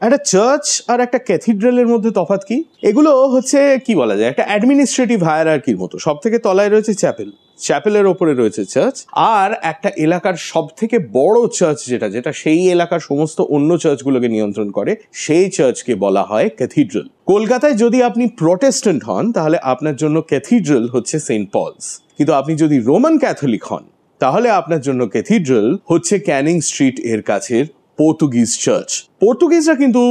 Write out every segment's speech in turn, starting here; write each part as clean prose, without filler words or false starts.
একটা চার্চ আর একটা ক্যাথিড্রালের মধ্যে তফাৎ কি? এগুলো হচ্ছে কি বলা যায়, একটা অ্যাডমিনিস্ট্রেটিভ হায়ারার্কির মতো। সব থেকে তলায় রয়েছে চ্যাপেল, চ্যাপেলের ওপরে রয়েছে চার্চ, আর একটা এলাকার সব থেকে বড় চার্চ যেটা সেই এলাকার সমস্ত অন্য চার্চগুলোকে নিয়ন্ত্রণ করে, সেই চার্চকে বলা হয় ক্যাথিড্রাল। কলকাতায় যদি আপনি প্রটেস্ট্যান্ট হন তাহলে আপনার জন্য ক্যাথিড্রাল হচ্ছে সেন্ট পলস, কিন্তু আপনি যদি রোমান ক্যাথলিক হন তাহলে আপনার জন্য ক্যাথিড্রাল হচ্ছে ক্যানিং স্ট্রিট এর কাছের পর্তুগিজ চার্চ। পর্তুগিজরা কিন্তু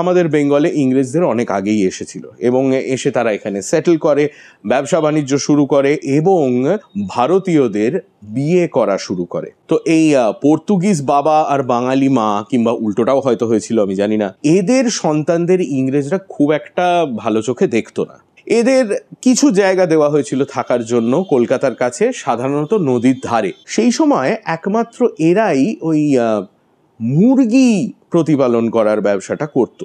আমাদের বেঙ্গলে ইংরেজদের অনেক আগেই এসেছিল এবং এসে তারা এখানে সেটেল করে, ব্যবসা বাণিজ্য শুরু করে এবং ভারতীয়দের বিয়ে করা শুরু করে। তো এই পর্তুগিজ বাবা আর বাঙালি মা, কিংবা উল্টোটাও হয়তো হয়েছিল, আমি জানি না, এদের সন্তানদের ইংরেজরা খুব একটা ভালো চোখে দেখতো না। এদের কিছু জায়গা দেওয়া হয়েছিল থাকার জন্য কলকাতার কাছে, সাধারণত নদীর ধারে। সেই সময় একমাত্র এরাই ওই মুরগি প্রতিপালন করার ব্যবসাটা করত,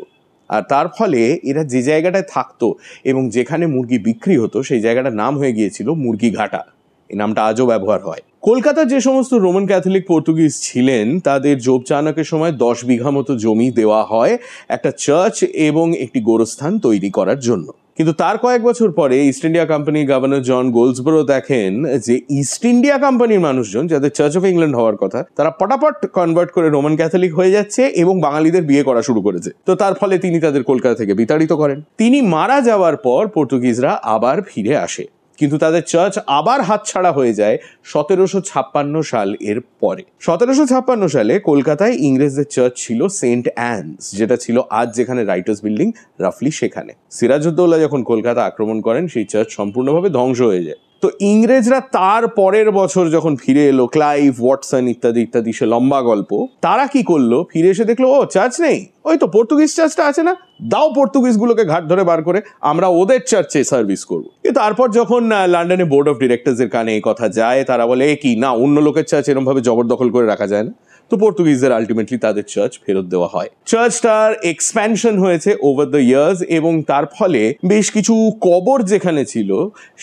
আর তার ফলে এরা যে জায়গাটায় থাকতো এবং যেখানে মুরগি বিক্রি হতো সেই জায়গাটার নাম হয়ে গিয়েছিল মুরগিঘাটা। এই নামটা আজও ব্যবহার হয়। কলকাতার যে সমস্ত রোমান ক্যাথলিক পর্তুগিজ ছিলেন তাদের জোব চানাকের সময় 10 বিঘা মতো জমি দেওয়া হয় একটা চার্চ এবং একটি গোরস্থান তৈরি করার জন্য। কিন্তু তার কয়েক বছর পরে ইস্ট ইন্ডিয়া কোম্পানির গভর্নর জন গোল্ডসবোরো দেখেন যে ইস্ট ইন্ডিয়া কোম্পানির মানুষজন, যাদের চার্চ অফ ইংল্যান্ড হওয়ার কথা, তারা পটাপট কনভার্ট করে রোমান ক্যাথলিক হয়ে যাচ্ছে এবং বাঙালিদের বিয়ে করা শুরু করেছে। তো তার ফলে তিনি তাদের কলকাতা থেকে বিতাড়িত করেন। তিনি মারা যাওয়ার পর পর্তুগিজরা আবার ফিরে আসে, কিন্তু তাদের চার্চ আবার হাতছাড়া হয়ে যায় 1756 সাল এর পরে। 1756 সালে কলকাতায় ইংরেজদের চার্চ ছিল সেন্ট অ্যানস, যেটা ছিল আজ যেখানে রাইটার্স বিল্ডিং, রাফলি সেখানে। সিরাজউদ্দৌলা যখন কলকাতা আক্রমণ করেন সেই চার্চ সম্পূর্ণভাবে ধ্বংস হয়ে যায়। তো ইংরেজরা তার পরের বছর যখন ফিরে এলো, ক্লাইভ, ওয়াটসন ইত্যাদি ইত্যাদি, সে লম্বা গল্প, তারা কি করলো, ফিরে এসে দেখলো ও চার্চ নেই, ওই তো পর্তুগিজ চার্চটা আছে না, দাও পর্তুগিজগুলোকে ঘাট ধরে বার করে আমরা ওদের চার্চে সার্ভিস করবো। তারপর যখন লন্ডনে বোর্ড অফ ডিরেক্টরসের কানে এই কথা যায়, তারা বলে কি না, অন্য লোকের চার্চ এরকম ভাবে জবরদখল করে রাখা যায় না। তো পর্তুগিজদের আলটিমেটলি তাদের চার্চ ফেরত দেওয়া হয়। চার্চটার এক্সপ্যানশন হয়েছে ওভার দ্য ইয়ার্স এবং তার ফলে বেশ কিছু কবর যেখানে ছিল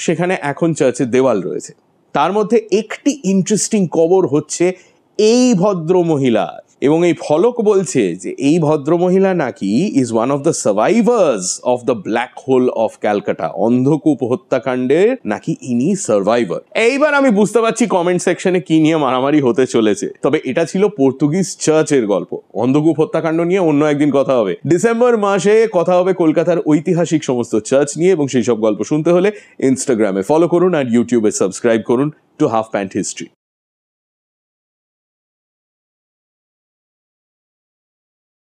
সেখানে এখন চার্চের দেওয়াল রয়েছে। তার মধ্যে একটি ইন্টারেস্টিং কবর হচ্ছে এই ভদ্র মহিলা, এবং এই ফলক বলছে যে এই ভদ্রমহিলা নাকি is one of the survivors of the black hole of Calcutta. অন্ধকূপ হত্যাকাণ্ডের নাকি ইনি সার্ভাইভার। এইবার আমি বুঝতে পারছি কমেন্ট সেকশনে কি নিয়ে মারামারি হতে চলেছে, তবে এটা ছিল পর্তুগিজ চার্চের গল্প। অন্ধকূপ হত্যাকাণ্ড নিয়ে অন্য একদিন কথা হবে। ডিসেম্বর মাসে কথা হবে কলকাতার ঐতিহাসিক সমস্ত চার্চ নিয়ে, এবং সেই সব গল্প শুনতে হলে ইনস্টাগ্রামে ফলো করুন আর ইউটিউবে সাবস্ক্রাইব করুন টু হাফ প্যান্ট হিস্ট্রি।